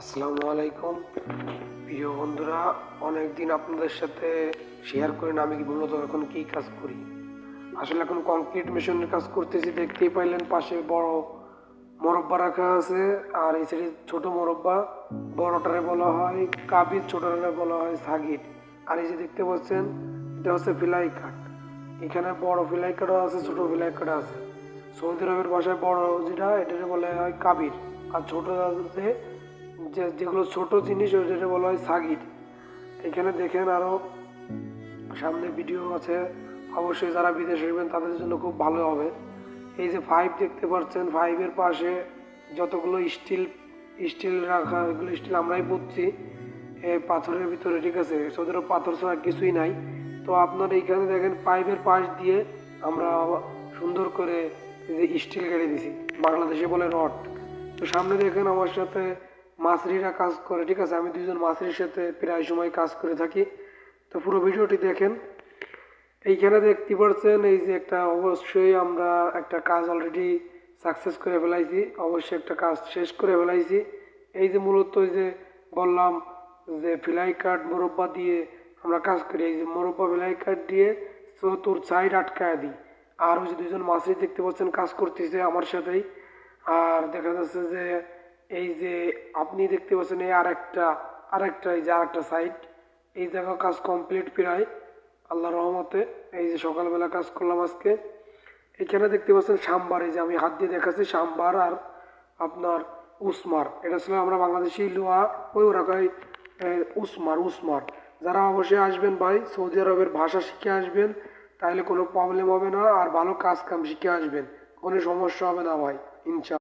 আসসালামু আলাইকুম প্রিয় বন্ধুরা, অনেকদিন আপনাদের সাথে শেয়ার করি না আমি মূলত এখন কি কাজ করি। আসলে এখন কংক্রিট মেশিনের কাজ করতেছি। দেখতেই পাইলেন পাশে বড় মোরব্বা রাখা আছে, আর এই সাইডে ছোট মোরব্বা। বড়টারে বলা হয় কাবির, ছোটটারে বলা হয় সাগির। আর এই যে দেখতে পাচ্ছেন এটা হচ্ছে ফিলাই কাঠ। এখানে বড় ফিলাই কাঠও আছে, ছোট ফিলাই কাঠ আছে। সৌদি আরবের ভাষায় বড় যেটা এটাকে বলা হয় কাবির, আর ছোট আছে যেগুলো ছোট জিনিস ওইটাকে বলা হয় সাগির। এখানে দেখেন আরো সামনে ভিডিও আছে, অবশ্যই যারা বিদেশে আসবেন তাদের জন্য খুব ভালো হবে। এই যে পাইপ দেখতে পাচ্ছেন, পাইপের পাশে যতগুলো স্টিল স্টিল রাখা, এগুলো স্টিল আমরাই পুঁতছি এই পাথরের ভিতরে, ঠিক আছে। সৌদি আরব পাথর ছাড়া কিছুই নাই। তো আপনার এইখানে দেখেন পাইপের পাশ দিয়ে আমরা সুন্দর করে স্টিল কেটে দিছি, বাংলাদেশে বলে রড। তো সামনে দেখেন আমার সাথে মাছরিরা কাজ করে, ঠিক আছে। আমি দুইজন মাছরির সাথে প্রায় সময় কাজ করে থাকি। তো পুরো ভিডিওটি দেখেন। এইখানে দেখতে পাচ্ছেন এই যে একটা, অবশ্যই আমরা একটা কাজ অলরেডি সাকসেস করে ফেলাইছি, অবশ্যই একটা কাজ শেষ করে ফেলাইছি। এই যে মূলত এই যে বললাম যে ফিলাই কাঠ মোরব্বা দিয়ে আমরা কাজ করি, এই যে মোরব্বা ফিলাই কাঠ দিয়ে চতুর সাইড আটকায় দিই। আর ওই যে দুজন মাছরি দেখতে পাচ্ছেন কাজ করতেছে আমার সাথেই। আর দেখা যাচ্ছে যে এই যে আপনি দেখতে পাচ্ছেন এই আরেকটা এই যে আরেকটা সাইড, এই জায়গা কাজ কমপ্লিট প্রায় আল্লাহর রহমতে। এই যে সকালবেলা কাজ করলাম আজকে। এখানে দেখতে পাচ্ছেন সাম্বার, এই যে আমি হাত দিয়ে দেখাচ্ছি সাম্বার আর আপনার উসমার, এটা ছিল আমরা বাংলাদেশি লোহা ওই ওরা কয় উসমার। যারা অবশ্যই আসবেন ভাই, সৌদি আরবের ভাষা শিখে আসবেন, তাহলে কোনো প্রবলেম হবে না। আর ভালো কাজ কাম শিখে আসবেন, কোনো সমস্যা হবে না ভাই, ইনশাআল্লাহ।